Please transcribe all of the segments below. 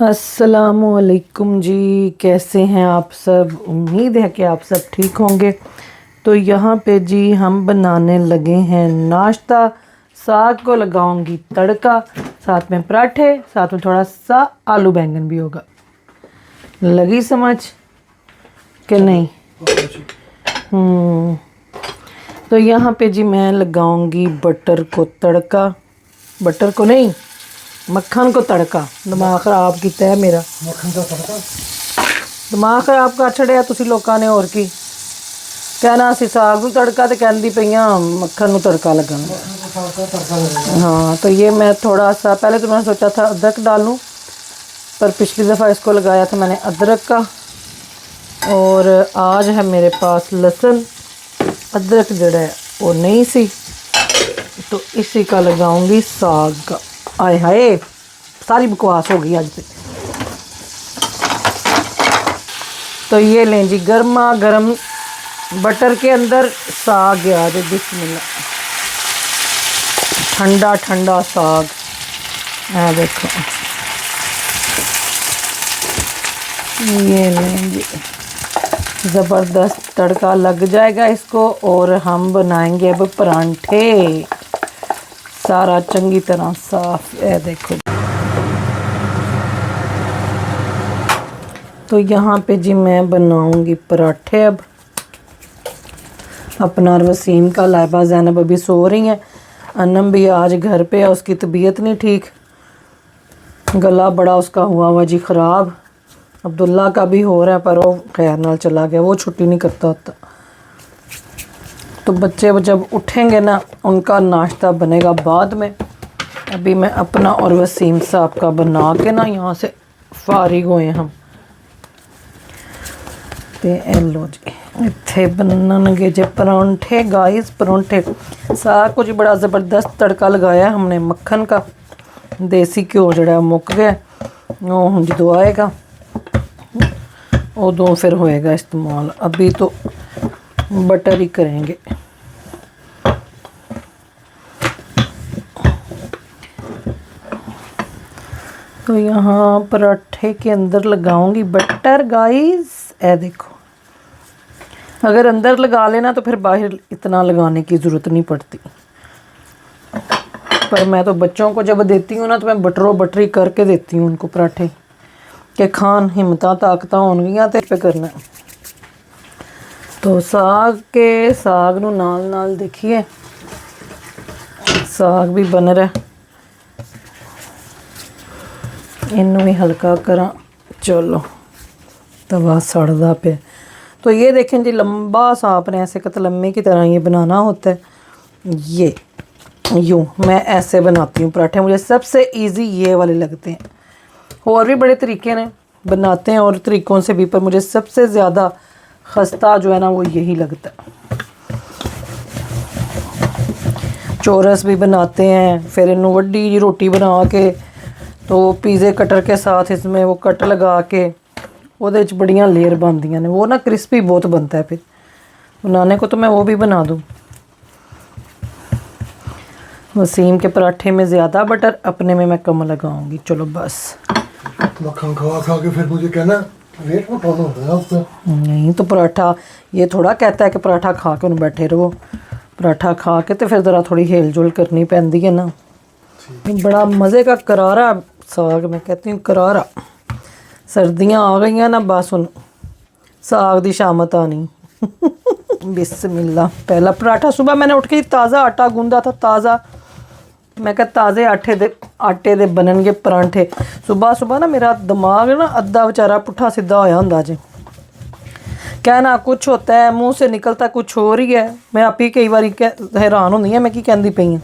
अस्सलामुअलैकुम जी, कैसे हैं आप सब। उम्मीद है कि आप सब ठीक होंगे। तो यहाँ पे जी हम बनाने लगे हैं नाश्ता। साग को लगाऊंगी तड़का, साथ में पराठे, साथ में थोड़ा सा आलू बैंगन भी होगा। लगी समझ कि नहीं? तो यहाँ पे जी मैं लगाऊंगी बटर को तड़का। बटर को नहीं, मक्खन को तड़का। दिमाग खराब किया है मेरा। मक्खन का तड़का दिमाग खराब कर छड़िया तुसी लोगों ने। और की कहना सी साग नूं तड़का, तो कहती पई हाँ मक्खन नूं तड़का लगाना। हाँ, तो ये मैं थोड़ा सा पहले तो मैंने सोचा था अदरक डालूं, पर पिछली दफ़ा इसको लगाया था मैंने अदरक का, और आज है मेरे पास लहसुन। अदरक जड़ा है वो नहीं सी, तो इसी का लगाऊंगी साग का। आए हाय, सारी बकवास हो गई आज पे। तो ये लें जी गर्मा गर्म बटर के अंदर साग गया जी। बिस्मिल्लाह, ठंडा ठंडा साग है। देखो ये लें जी, ज़बरदस्त तड़का लग जाएगा इसको, और हम बनाएंगे अब परांठे। सारा चंगी तरह साफ है। देखो तो यहाँ पे जी मैं बनाऊंगी पराठे। अब अपना और वसीम का, लाइबा ज़ैनब अभी सो रही हैं। अनम भी आज घर पे है, उसकी तबीयत नहीं ठीक, गला बड़ा उसका हुआ जी ख़राब। अब्दुल्ला का भी हो रहा है, पर वो खैर नाल चला गया, वो छुट्टी नहीं करता होता। तो बच्चे जब उठेंगे ना, उनका नाश्ता बनेगा बाद में। अभी मैं अपना और वसीम साहब का बना के ना यहाँ से फारिग हुए हम। ते लो जी, इत्थे बननगे जे परांठे गाइस, परांठे। साग को जी बड़ा ज़बरदस्त तड़का लगाया हमने मक्खन का। देसी घ्यो जड़ा मुक गया, वो हम जो आएगा उदों फिर होएगा इस्तेमाल। अभी तो बटर ही करेंगे। तो यहाँ पराठे के अंदर लगाऊंगी बटर गाइस। ए देखो, अगर अंदर लगा लेना तो फिर बाहर इतना लगाने की ज़रूरत नहीं पड़ती। पर मैं तो बच्चों को जब देती हूँ ना, तो मैं बटरो बटरी करके देती हूँ उनको पराठे, कि खान हिम्मत ताकत होनगियां ते पे करना। तो साग नू नाल नाल देखिए साग भी बन रहा। इनू भी हल्का करा, चलो तवा सड़दा पे। तो ये देखें जी, लंबा सा आपने ऐसे कतलम्मे की तरह ये बनाना होता है। ये यूँ मैं ऐसे बनाती हूँ पराठे, मुझे सबसे इजी ये वाले लगते हैं। और भी बड़े तरीके ने बनाते हैं और तरीक़ों से भी, पर मुझे सबसे ज़्यादा खस्ता जो है ना वो यही लगता है। चोरस भी बनाते हैं, फिर इन्हों वड्डी रोटी बना के, तो पिज़्ज़े कटर के साथ इसमें वो कट लगा के वो बड़ियाँ लेयर बनदियाँ ने, वो ना क्रिस्पी बहुत बनता है। फिर बनाने को तो मैं वो भी बना दूँ। वसीम के पराठे में ज़्यादा बटर, अपने में मैं कम लगाऊंगी। चलो बस। मक्खन खा के फिर मुझे कहना वेट उठाना होता है आपका। नहीं तो पराठा ये थोड़ा कहता है कि पराठा खा के उन्हें बैठे रहो। पराठा खा के तो फिर ज़रा थोड़ी हेल जुल करनी पैंदी है ना। बड़ा मज़े का करारा साग, मैं कहती हूँ करारा। सर्दियाँ आ गई ना, बस उन साग दी शामत आनी। बिस्मिल्लाह। पहला पराठा सुबह मैंने उठ के ताज़ा आटा गूंदा था, ताज़ा। मैं कहा ताज़े आटे दे बननगे परांठे। सुबह सुबह ना मेरा दिमाग ना अद्धा बेचारा पुट्ठा सीधा होया हुंदा जी। कहना कुछ होता है, मुंह से निकलता कुछ हो रही है। मैं आप ही कई बार हैरान होंदी मैं की कहंदी पई हूं।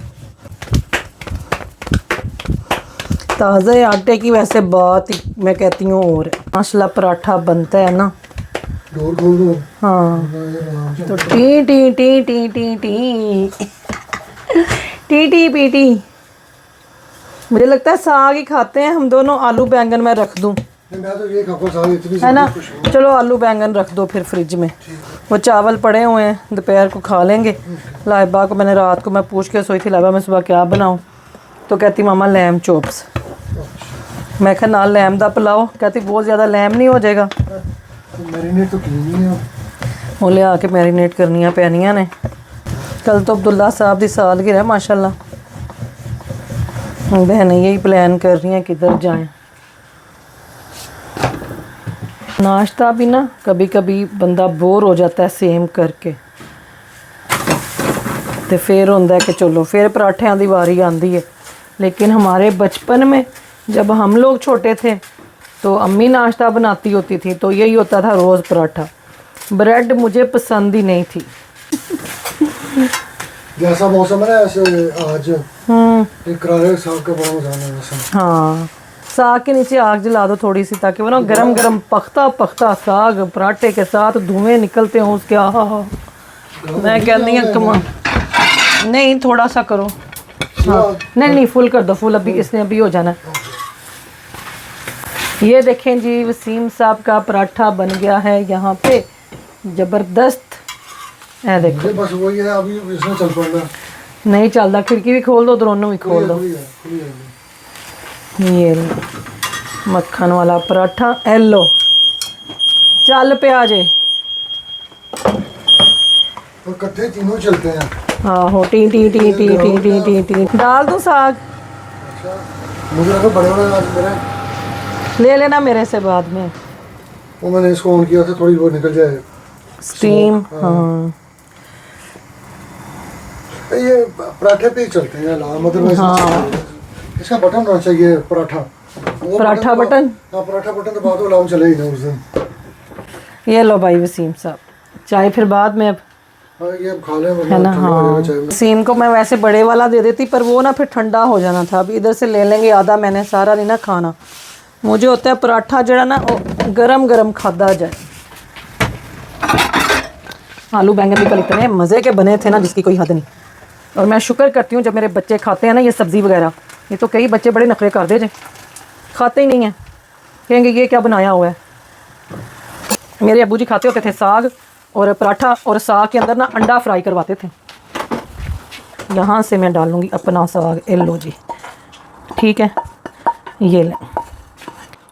ताज़े आटे की वैसे बात ही मैं कहती हूँ। और माशाल्लाह पराठा बनता है ना। हाँ, तो T T T T T T T T P T. मुझे लगता है साग ही खाते हैं हम दोनों। आलू बैंगन मैं रख दूं, है ना? चलो आलू बैंगन रख दो फिर फ्रिज में। वो चावल पड़े हुए हैं, दोपहर को खा लेंगे। लाइबा को मैंने रात को मैं पूछ के सोई थी, लाइबा मैं सुबह क्या बनाऊं, तो कहती मामा लैम चॉप्स। मैं कहा नाल लैम दा पुलाओ, कहती बहुत ज़्यादा लैम नहीं हो जाएगा। मैरिनेट तो की नहीं है। वो ले आके मैरिनेट करनियाँ पैनियाँ ने। कल तो अब्दुल्ला साहब की सालगिरह है माशाल्लाह। बहनें यही प्लान कर रही हैं किधर जाएं। नाश्ता भी ना कभी कभी बंदा बोर हो जाता है सेम करके, तो फिर होंदा है कि चलो फिर पराठियाँ की वारी आती है। लेकिन हमारे बचपन में जब हम लोग छोटे थे तो अम्मी नाश्ता बनाती होती थी तो यही होता था रोज़ पराठा। ब्रेड मुझे पसंद ही नहीं थी। जैसा मौसम है ना ऐसे आज एक करारे साग का बड़ा मजा है मौसम। हाँ, साग के नीचे आग जला दो थोड़ी सी, ताकि वो ना गरम गरम पकता पकता साग पराठे के साथ धुएं निकलते हों उसके। आहा, मैं कहती हूँ कमा नहीं थोड़ा सा करो। हाँ नहीं नहीं फुल कर दो, फुल अभी इसने अभी हो जाना। ये देखें जी वसीम साहब का पराठा बन गया है यहाँ पे, ज़बरदस्त है। देखो बस वही है, अभी इसमें चल पड़ना नहीं चलता, खिड़की भी खोल दो, दोनों भी खोल दो। ये लो, मक्खन वाला पराठा एलो चल पे आ जे। और इकट्ठे तीनों चलते हैं। आहो T T T T T T T T डाल दो साग। अच्छा मुझे लगा बड़े बड़े आज मेरे ले लेना मेरे से बाद में। वो मैंने इसको ऑन किया था थोड़ी वो निकल जाए स्टीम। हाँ ये पराठे पे ही चलते हैं लाल मतलब। हाँ इसका बटन होना चाहिए पराठा। पराठा बटन। हाँ पराठा बटन तो बाद में लाम चले ही ना उस दिन। ये लो भाई वसीम साहब चाय फिर बाद में। अब हाँ ये अब खा लें है ना। हाँ वसीम को मैं वैसे बड़े वाला दे देती पर वो ना फिर ठंडा हो जाना था। अब इधर से ले लेंगे आधा, मैंने सारा नहीं ना खाना। मुझे होता है पराठा जड़ा ना वो गरम गरम खादा जाए। आलू बैंगन भी कल इतने मज़े के बने थे ना जिसकी कोई हद नहीं। और मैं शुक्र करती हूँ जब मेरे बच्चे खाते हैं ना ये सब्ज़ी वगैरह। ये तो कई बच्चे बड़े नखरे कर दे जे, खाते ही नहीं हैं, कहेंगे ये क्या बनाया हुआ है। मेरे अबू जी खाते होते थे साग और पराठा, और साग के अंदर ना अंडा फ्राई करवाते थे। यहाँ से मैं डालूँगी अपना साग। ए लो जी ठीक है ये लें।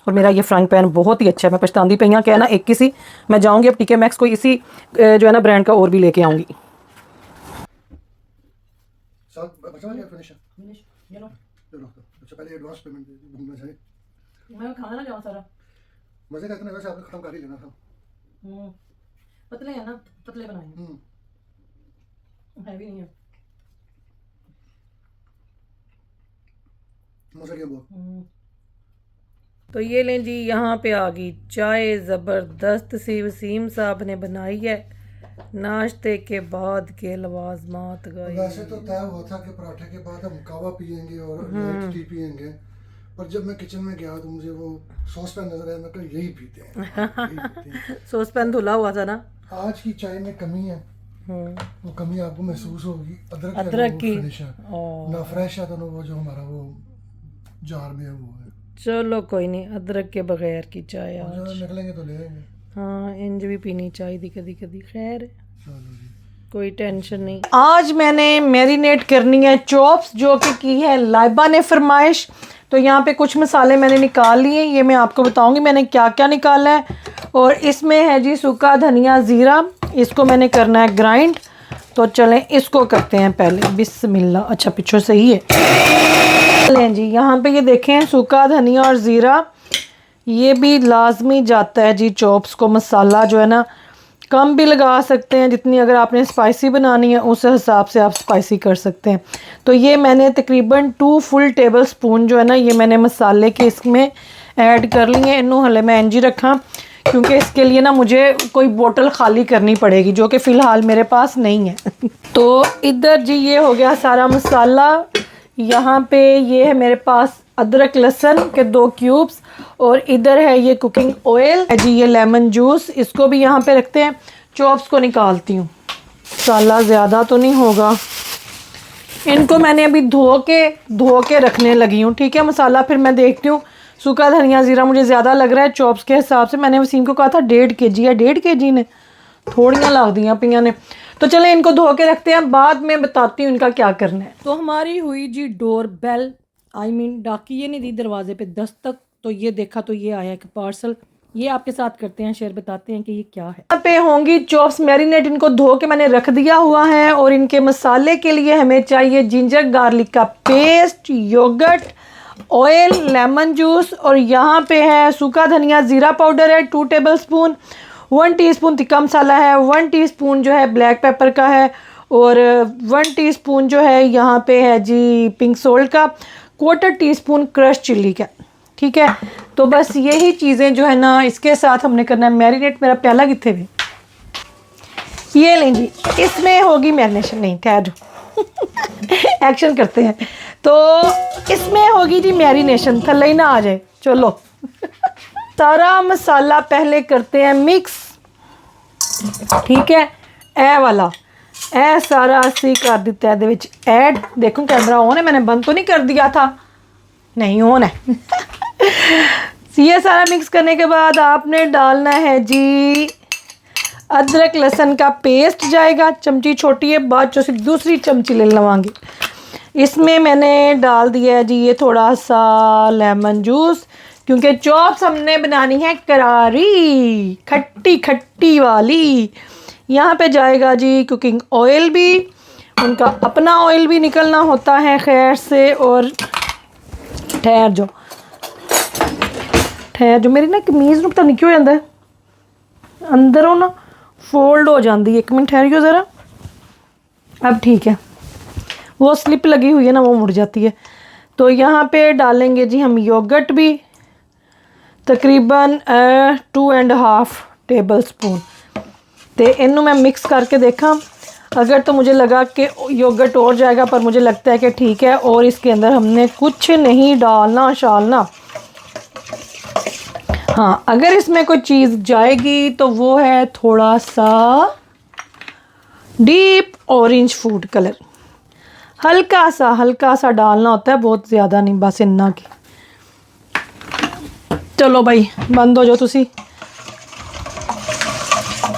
और मेरा ये फ्राइंग पैन बहुत ही अच्छा है। मैं पछतांदी पई क्या है ना, एक किसी मैं जाऊँगी अब टीके मैक्स को इसी जो है ना ब्रांड का और भी लेके आऊँगी। पहले एडवांस पेमेंट घूमना चाहिए। मैं खाना ना जाऊँ सारा मजे करते हैं वैसे आपने खत्म कर ही लेना था। पतले हैं ना, पतले बनाएंगे। हैवी नहीं है। मजा किया बहुत। तो ये लें जी यहाँ पे आ गई चाय ज़बरदस्त सी वसीम साहब ने बनाई है नाश्ते के बाद के लवाजमात गए। वैसे तो तय हुआ था कि पराठे के बाद हम कावा पियेंगे और लाइट टी पियेंगे, पर जब मैं किचन में गया तो मुझे वो सॉस पैन नजर आया। मैं कहा यही पीते हैं। सॉस पैन धुला हुआ था ना। आज की चाय में कमी है, वो कमी आपको महसूस होगी। अदरक की ना फ्रेश है तो वो जो हमारा वो जार में है वो है। चलो कोई नहीं, अदरक के बगैर की चाय आज निकलेंगे तो ले आएंगे। हाँ इंज भी पीनी चाहिए कभी कभी। खैर चलो जी कोई टेंशन नहीं। आज मैंने मैरिनेट करनी है चॉप्स, जो कि की है लाइबा ने फरमाइश। तो यहाँ पे कुछ मसाले मैंने निकाल लिए, ये मैं आपको बताऊंगी मैंने क्या क्या निकाला है। और इसमें है जी सूखा धनिया ज़ीरा, इसको मैंने करना है ग्राइंड। तो चलें इसको करते हैं पहले बिस्मिल्लाह। अच्छा पीछे से ही है। लें जी यहाँ पे ये देखें सूखा धनिया और ज़ीरा, ये भी लाजमी जाता है जी चॉप्स को। मसाला जो है ना कम भी लगा सकते हैं जितनी, अगर आपने स्पाइसी बनानी है उस हिसाब से आप स्पाइसी कर सकते हैं। तो ये मैंने तकरीबन 2 फुल टेबल स्पून जो है ना ये मैंने मसाले के इसमें ऐड कर लिए। इनू हले मैं इंजी रखा क्योंकि इसके लिए ना मुझे कोई बोतल खाली करनी पड़ेगी जो कि फ़िलहाल मेरे पास नहीं है। तो इधर जी ये हो गया सारा मसाला। यहाँ पे ये है मेरे पास अदरक लहसुन के 2 क्यूब्स, और इधर है ये कुकिंग ऑयल जी, ये लेमन जूस, इसको भी यहाँ पे रखते हैं। चॉप्स को निकालती हूँ, मसाला ज़्यादा तो नहीं होगा। इनको मैंने अभी धो के रखने लगी हूँ। ठीक है मसाला फिर मैं देखती हूँ। सूखा धनिया ज़ीरा मुझे ज़्यादा लग रहा है चॉप्स के हिसाब से। मैंने वसीम को कहा था 1.5 kg या 1.5 kg ने थोड़ियाँ ला दियाँ पियाँ ने। तो चलें इनको धो के रखते हैं, बाद में बताती हूँ इनका क्या करना है। तो हमारी हुई जी डोर बेल, डाकी ये नहीं दी दरवाजे पे दस्तक। तो ये देखा तो ये आया एक पार्सल, ये आपके साथ करते हैं शेयर, बताते हैं कि ये क्या है। यहाँ पे होंगी चॉप्स मैरिनेट, इनको धो के मैंने रख दिया हुआ है। और इनके मसाले के लिए हमें चाहिए जिंजर गार्लिक का paste, yogurt, oil, lemon juice, और यहाँ पे है सूखा धनिया, ज़ीरा पाउडर है 2 टेबलस्पून, 1 टीस्पून तिक्का मसाला है, 1 टीस्पून जो है ब्लैक पेपर का है, और 1 टीस्पून जो है यहाँ पे है जी पिंक सोल्ट का, 1/4 टीस्पून क्रश चिल्ली का। ठीक है, तो बस यही चीज़ें जो है ना इसके साथ हमने करना है मैरिनेट। मेरा प्याला कितने भी, ये लें जी, इसमें होगी मैरिनेशन, नहीं ठहर एक्शन करते हैं। तो इसमें होगी जी मैरिनेशन, थल्ले ही ना आ जाए। चलो सारा मसाला पहले करते हैं मिक्स। ठीक है, ए वाला ए सारा असी कर दिता है ऐड। देखो कैमरा ऑन है, मैंने बंद तो नहीं कर दिया था, नहीं ऑन है। ये सारा मिक्स करने के बाद आपने डालना है जी अदरक लहसुन का पेस्ट जाएगा, चमची छोटी है, बाद जो सिर्फ दूसरी चमची ले लवांगी। इसमें मैंने डाल दिया है जी ये थोड़ा सा लेमन जूस, क्योंकि चॉप्स हमने बनानी है करारी, खट्टी खट्टी वाली। यहाँ पे जाएगा जी कुकिंग ऑयल भी, उनका अपना ऑयल भी निकलना होता है खैर से। और ठहर जो मेरी ना कमीज़ ਨੂੰ पता नहीं क्यों जाता है अंदरों ना फोल्ड हो जाती है। 1 मिनट ठहरियो ज़रा, अब ठीक है, वो स्लिप लगी हुई है ना, वो मुड़ जाती है। तो यहाँ पे डालेंगे जी हम योगर्ट भी, तकरीबन 2.5 टेबलस्पून। तो इनू मैं मिक्स करके देखा, अगर तो मुझे लगा कि योगर्ट और जाएगा, पर मुझे लगता है कि ठीक है। और इसके अंदर हमने कुछ नहीं डालना शालना। हाँ, अगर इसमें कोई चीज़ जाएगी तो वो है थोड़ा सा डीप ऑरेंज फूड कलर, हल्का सा डालना होता है, बहुत ज़्यादा नहीं, बस इन्ना की। चलो भाई बंद हो जाओ तुसी।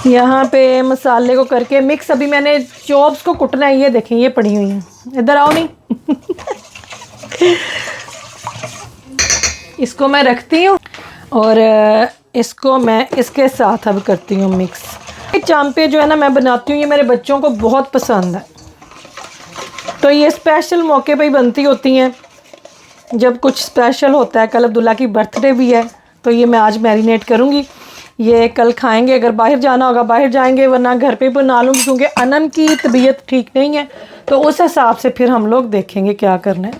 यहाँ पे मसाले को करके मिक्स। अभी मैंने चॉप्स को कुटना है, ये देखें ये पड़ी हुई है, इधर आओ नहीं। इसको मैं रखती हूँ और इसको मैं इसके साथ अब करती हूँ मिक्स। ये चांपे जो है ना मैं बनाती हूँ, ये मेरे बच्चों को बहुत पसंद है। तो ये स्पेशल मौके पे ही बनती होती हैं, जब कुछ स्पेशल होता है। कल अब्दुल्ला की बर्थडे भी है, तो ये मैं आज मैरिनेट करूँगी, ये कल खाएंगे। अगर बाहर जाना होगा बाहर जाएंगे, वरना घर पे बना लूँगी, क्योंकि अनन की तबीयत ठीक नहीं है, तो उस हिसाब से फिर हम लोग देखेंगे क्या करना है।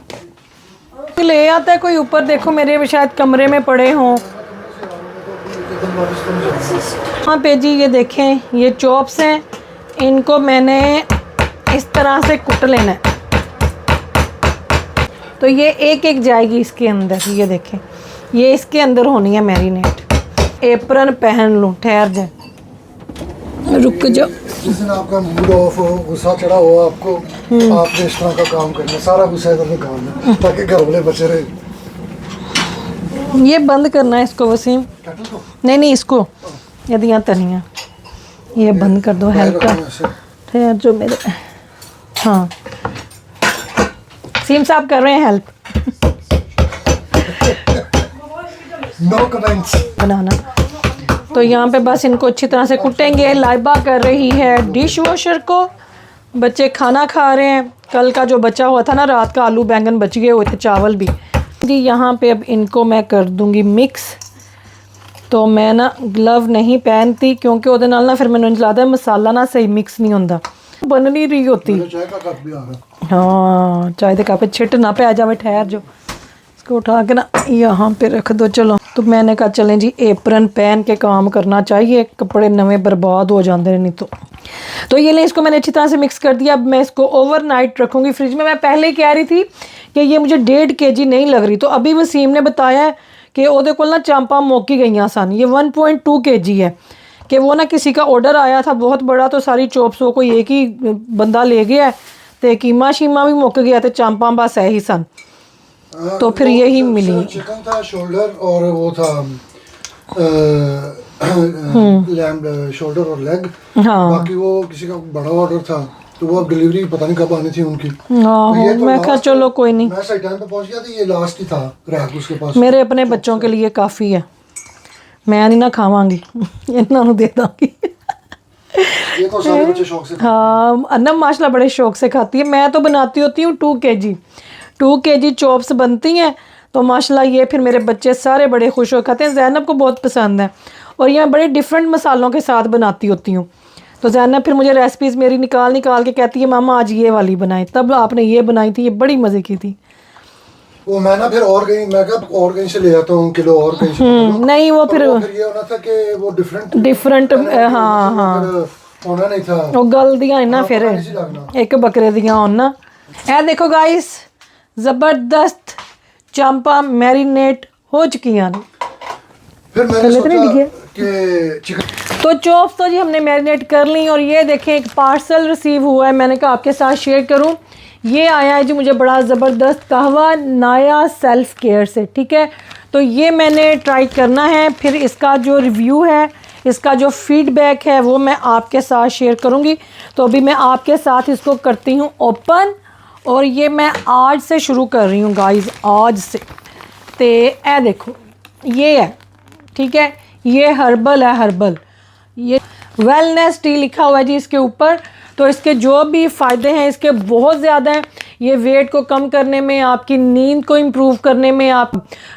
ले आता है कोई ऊपर, देखो मेरे शायद कमरे में पड़े हों। हाँ पे जी ये देखें, ये चॉप्स हैं, इनको मैंने इस तरह से कुट लेना है। तो ये एक एक जाएगी इसके अंदर, ये देखें, ये इसके अंदर होनी है मैरिनेट। एप्रन पहन लूँ, ठहर जाए, रुक जाओ। जिस दिन आपका मूड ऑफ हो, गुस्सा चढ़ा हो आपको, आपने इस तरह का काम करना, सारा गुस्सा इधर निकालना, ताकि घर वाले बचे रहे। ये बंद करना है इसको वसीम, नहीं इसको, यदि यहाँ तनिया, ये बंद कर दो। हेल्प कर ठहर जो मेरे, हाँ सीम साहब कर रहे हैं हेल्प। नो कमेंट्स बनाना। तो यहाँ पे बस इनको अच्छी तरह से कुटेंगे। लाइबा कर रही है डिश वॉशर को, बच्चे खाना खा रहे हैं। कल का जो बचा हुआ था ना, रात का आलू बैंगन बच गए हुए थे, चावल भी जी। यहाँ पे अब इनको मैं कर दूँगी मिक्स। तो मैं ना ग्लव नहीं पहनती, क्योंकि ਉਹਦੇ ਨਾਲ ना फिर मैंने लगता है मसाला ना सही मिक्स नहीं होता, बन नहीं रही होती। चाय का कप भी आ रहा। हाँ चाय के कप छिट ना पे आ जाए, ठहर जो, इसको उठा के ना यहाँ पे रख दो। चलो, तो मैंने कहा चलें जी एप्रन पहन के काम करना चाहिए, कपड़े नवे बर्बाद हो जाते हैं नहीं तो ये ले, इसको मैंने अच्छी तरह से मिक्स कर दिया। अब मैं इसको ओवरनाइट रखूँगी फ्रिज में। मैं पहले ही कह रही थी कि ये मुझे 1.5 kg नहीं लग रही, तो अभी वसीम ने बताया है कि ਉਹਦੇ ਕੋਲ ना चांपा मुक्की गई सन। ये 1.2 kg है, कि वो ना किसी का ऑर्डर आया था बहुत बड़ा, तो सारी चॉप्स वो कोई एक ही बंदा ले गया है, तो कीमा शीमा भी मुक गया, तो चांपा बस है ही सन। तो फिर यही मिली। चिकन था, शोल्डर और वो था लैम्ब शोल्डर और लेग। हाँ बाकी वो किसी का बड़ा ऑर्डर था, तो वो अब डिलीवरी पता नहीं कब आनी थी उनकी। हाँ तो ये तो मैं कहा last चलो कोई नहीं, मैं सही टाइम पे पहुंच गया, तो ये लास्ट ही था ग्राहक उसके पास। मेरे अपने बच्चों के लिए काफ़ी है, मैं नहीं ना खावांगी इन्होंने दे दूँगी। ये तो सारे बच्चे शौक से हाँ अन्नम माशाल्लाह बड़े शौक से खाती है। मैं तो बनाती होती हूँ 2 kg चॉप्स बनती हैं, तो माशाल्लाह ये फिर मेरे बच्चे सारे बड़े खुश हो खाते हैं। जैनब को बहुत पसंद है, और ये मैं बड़े डिफरेंट मसालों के साथ बनाती होती हूँ। तो जैनब फिर मुझे रेसिपीज़ मेरी निकाल के कहती है मामा आज ये वाली बनाई, तब आपने ये बनाई थी, ये बड़ी मज़े की थी। वो मैं ना फिर और कहीं, मैं कहा और कहीं से ले आता हूँ किलो और कहीं से पकड़ लो। नहीं वो पर फिर वो फिर ये होना था कि वो डिफरेंट हाँ हाँ होना नहीं था। वो गल दियां ना फिर पता नहीं सी लगना। एक बकरे दियां होन ना। ए देखो गाइस ज़बरदस्त चांपा मैरिनेट हो चुकी हैं। फिर मैंने चले तो नहीं सोचा दिखे? कि चिकन, तो चॉप्स तो जी हमने मैरिनेट कर ली, और ये देखें एक पार्सल रिसीव हुआ है, मैंने कहा आपके साथ शेयर करूं। ये आया है जी मुझे बड़ा ज़बरदस्त कहवा नाया सेल्फ केयर से, ठीक है। तो ये मैंने ट्राई करना है, फिर इसका जो रिव्यू है, इसका जो फीडबैक है वो मैं आपके साथ शेयर करूंगी। तो अभी मैं आपके साथ इसको करती हूँ ओपन, और ये मैं आज से शुरू कर रही हूँ गाइस, आज से। तो ए देखो ये है, ठीक है, ये हर्बल है, हर्बल, ये वेलनेस टी लिखा हुआ है जी इसके ऊपर। तो इसके जो भी फ़ायदे हैं इसके बहुत ज़्यादा हैं। ये वेट को कम करने में, आपकी नींद को इम्प्रूव करने में, आप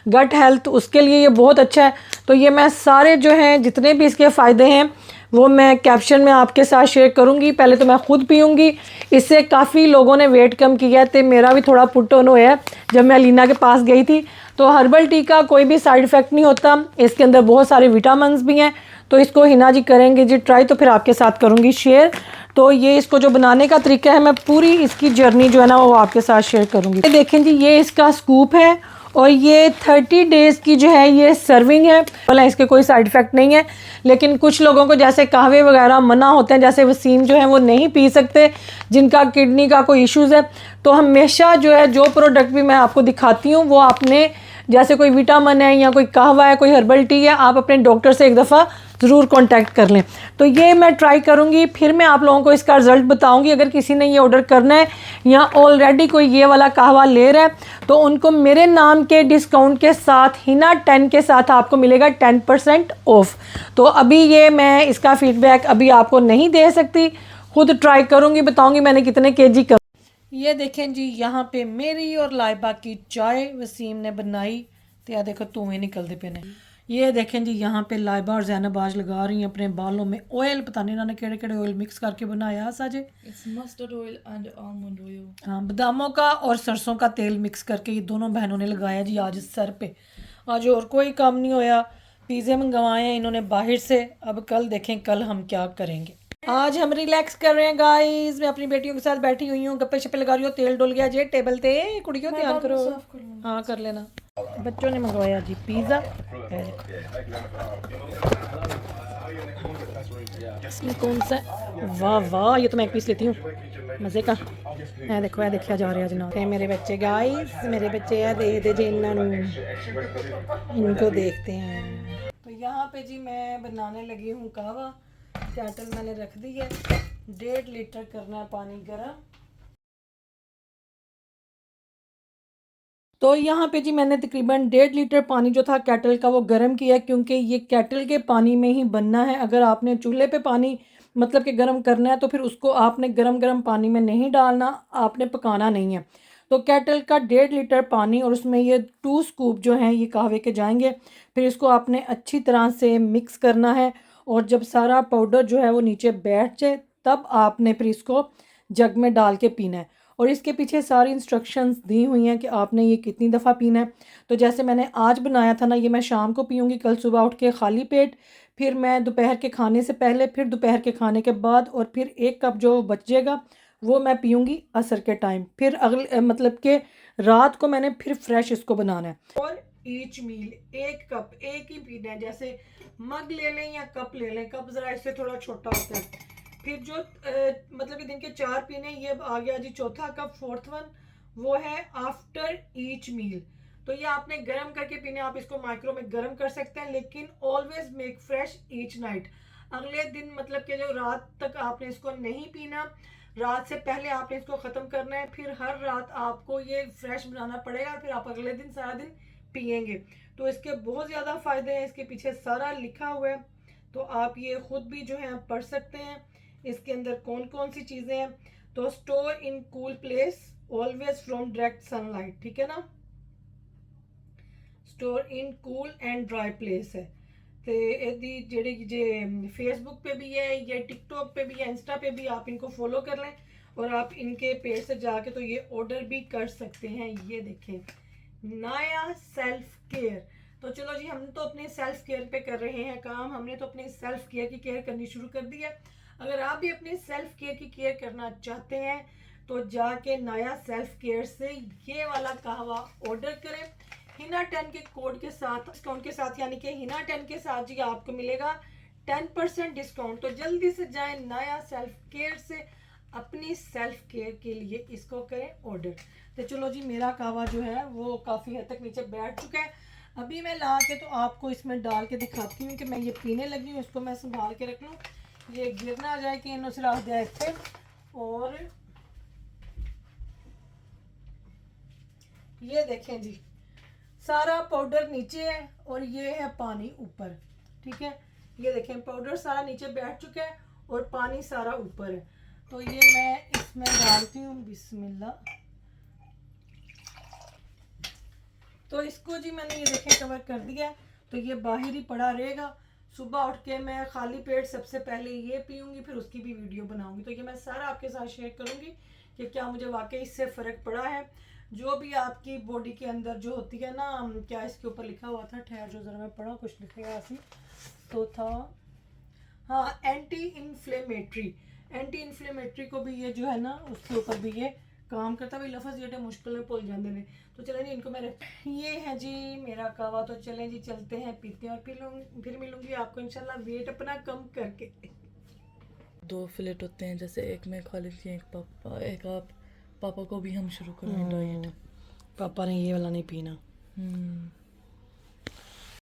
गट हेल्थ उसके लिए ये बहुत अच्छा है। तो ये मैं सारे जो हैं जितने भी इसके फ़ायदे हैं वो मैं कैप्शन में आपके साथ शेयर करूंगी। पहले तो मैं ख़ुद पीऊँगी, इससे काफ़ी लोगों ने वेट कम किया है, तो मेरा भी थोड़ा पुट ऑन होया जब मैं अलीना के पास गई थी। तो हर्बल टी का कोई भी साइड इफ़ेक्ट नहीं होता, इसके अंदर बहुत सारे विटामिन्स भी हैं। तो इसको हिना जी करेंगे जी ट्राई, तो फिर आपके साथ करूँगी शेयर। तो ये इसको जो बनाने का तरीका है, मैं पूरी इसकी जर्नी जो है ना वो आपके साथ शेयर करूँगी। ये देखें जी ये इसका स्कूप है, और ये 30 डेज़ की जो है ये सर्विंग है। भला इसके कोई साइड इफ़ेक्ट नहीं है, लेकिन कुछ लोगों को जैसे कहवे वगैरह मना होते हैं, जैसे वसीम जो है वो नहीं पी सकते, जिनका किडनी का कोई इश्यूज़ है। तो हमेशा जो है जो प्रोडक्ट भी मैं आपको दिखाती हूँ वो आपने, जैसे कोई विटामिन है या कोई कहवा है, कोई हर्बल टी है, आप अपने डॉक्टर से एक दफ़ा ज़रूर कांटेक्ट कर लें। तो ये मैं ट्राई करूँगी, फिर मैं आप लोगों को इसका रिज़ल्ट बताऊँगी। अगर किसी ने ये ऑर्डर करना है या ऑलरेडी कोई ये वाला कहवा ले रहा है, तो उनको मेरे नाम के डिस्काउंट के साथ हिना 10 के साथ आपको मिलेगा 10% ऑफ। तो अभी ये मैं इसका फ़ीडबैक अभी आपको नहीं दे सकती, खुद ट्राई करूँगी, बताऊँगी मैंने कितने केजी कर। ये देखें जी यहाँ पे मेरी और लाइबा की चाय वसीम ने बनाई, तो यार देखो धुएं निकलते पे ने। ये देखें जी यहाँ पे लाइबा और जैनब आज लगा रही हैं अपने बालों में ऑयल, पता नहीं इन्होंने केड़े केड़े ऑयल मिक्स करके बनाया साजे। It's mustard oil and almond oil. हाँ बादामों का और सरसों का तेल मिक्स करके ये दोनों बहनों ने लगाया जी आज सर पे। आज और कोई काम नहीं होया, पिज़्ज़े मंगवाए हैं इन्होंने बाहर से। अब कल देखें कल हम क्या करेंगे। आज हम रिलैक्स कर रहे हैं गाइस, मैं अपनी बेटियों के साथ बैठी हुई हूँ, गप्पे शप्पे लगा रही हूँ। तेल डुल गया जी टेबल पे, कुड़ियों ध्यान करो। हाँ कर लेना। बच्चों ने मंगवाया जी पिज़्ज़ा, इसमें कौन सा, वाह वाह ये तो मैं एक पीस लेती हूँ मज़े का। है देखो है देखा जा रहा है जनाब, मेरे बच्चे गाइस, मेरे बच्चे है दे दे जी इनको देखते हैं। तो यहाँ पे जी मैं बनाने लगी हूँ कहवा। केटल मैंने रख दी है, 1.5 लीटर करना है पानी गर्म। तो यहाँ पे जी मैंने तकरीबन 1.5 लीटर पानी जो था केटल का वो गर्म किया, क्योंकि ये केटल के पानी में ही बनना है। अगर आपने चूल्हे पे पानी मतलब कि गर्म करना है तो फिर उसको आपने गरम गरम पानी में नहीं डालना, आपने पकाना नहीं है। तो केटल का 1.5 लीटर पानी और उसमें ये 2 स्कूप जो हैं ये कहवे के जाएंगे। फिर इसको आपने अच्छी तरह से मिक्स करना है, और जब सारा पाउडर जो है वो नीचे बैठ जाए तब आपने फिर इसको जग में डाल के पीना है। और इसके पीछे सारी इंस्ट्रक्शंस दी हुई हैं कि आपने ये कितनी दफ़ा पीना है। तो जैसे मैंने आज बनाया था ना, ये मैं शाम को पीऊँगी, कल सुबह उठ के खाली पेट, फिर मैं दोपहर के खाने से पहले, फिर दोपहर के खाने के बाद, और फिर 1 कप जो बच जाएगा वो मैं पीऊँगी असर के टाइम। फिर अगले मतलब कि रात को मैंने फिर फ्रेश इसको बनाना है। और ईच मील 1 कप एक ही पीना है, जैसे मग ले लें या कप ले लें, कप ज़रा इससे थोड़ा छोटा होता है। फिर जो मतलब कि दिन के 4 पीने, ये आ गया जी चौथा कप, 4th वन वो है आफ्टर ईच मील। तो ये आपने गर्म करके पीने, आप इसको माइक्रो में गर्म कर सकते हैं, लेकिन always make fresh each night. अगले दिन मतलब कि जो रात तक आपने इसको नहीं पीना। रात से पहले आपने इसको ख़त्म करना है, फिर हर रात आपको ये फ्रेश बनाना पड़ेगा, फिर आप अगले दिन सारा दिन पियेंगे। तो इसके बहुत ज़्यादा फ़ायदे हैं, इसके पीछे सारा लिखा हुआ है, तो आप ये ख़ुद भी जो है पढ़ सकते हैं इसके अंदर कौन कौन सी चीज़ें हैं। तो store in cool place always from direct sunlight, ठीक है ना, store in cool and dry place है। तो यदि जेडी जे फेसबुक पे भी है, ये टिकटॉक पे भी है, इंस्टा पे भी, आप इनको फॉलो कर लें और आप इनके पेज से जाके तो ये ऑर्डर भी कर सकते हैं। ये देखें, नाया सेल्फ केयर। तो चलो जी, हम तो अपने सेल्फ केयर पे कर रहे हैं काम, हमने तो अपनी सेल्फ केयर की केयर करनी शुरू कर दी है। अगर आप भी अपनी सेल्फ केयर की केयर करना चाहते हैं तो जाके नाया सेल्फ केयर से ये वाला कहवा ऑर्डर करें हिना 10 के कोड के साथ, डिस्काउंट के साथ, यानी कि हिना 10 के साथ जी आपको मिलेगा 10% डिस्काउंट। तो जल्दी से जाएं नाया सेल्फ केयर से अपनी सेल्फ केयर के लिए इसको करें ऑर्डर। तो चलो जी, मेरा कहवा जो है वो काफ़ी हद तक नीचे बैठ चुका है। अभी मैं ला के तो आपको इसमें डाल के दिखाती हूँ कि मैं ये पीने लगी हूँ। इसको मैं संभाल के रख लूँ, ये गिर ना जाए कि इन्हों से रख दिया थे। और ये देखें जी, सारा पाउडर नीचे है और ये है पानी ऊपर, ठीक है। ये देखें, पाउडर सारा नीचे बैठ चुका है और पानी सारा ऊपर है। तो ये मैं इसमें डालती हूँ, बिस्मिल्लाह। तो इसको जी मैंने ये देखें कवर कर दिया है, तो ये बाहर ही पड़ा रहेगा। सुबह उठ के मैं खाली पेट सबसे पहले ये पीऊँगी, फिर उसकी भी वीडियो बनाऊँगी। तो ये मैं सारा आपके साथ शेयर करूँगी कि क्या मुझे वाकई इससे फ़र्क पड़ा है। जो भी आपकी बॉडी के अंदर जो होती है ना, क्या इसके ऊपर लिखा हुआ था, ठहर जो ज़रा मैं पढ़ा, कुछ लिखेगा ऐसी तो था, हाँ, एंटी इन्फ्लेमेटरी को भी ये जो है ना उसके ऊपर भी ये काम करता। भाई लफ्ज़ जेटे मुश्किल में भूल जाते हैं। तो चलें जी, इनको मैं ये है जी मेरा कहवा। तो चलें जी, चलते हैं, पीते हैं और फिर मिलूंगी आपको इंशाल्लाह वेट अपना कम करके। 2 फ्लेट होते हैं, जैसे एक मैं खा लेती हूँ, एक आप पापा को भी हम शुरू करें डाइट। पापा ने ये वाला नहीं पीना।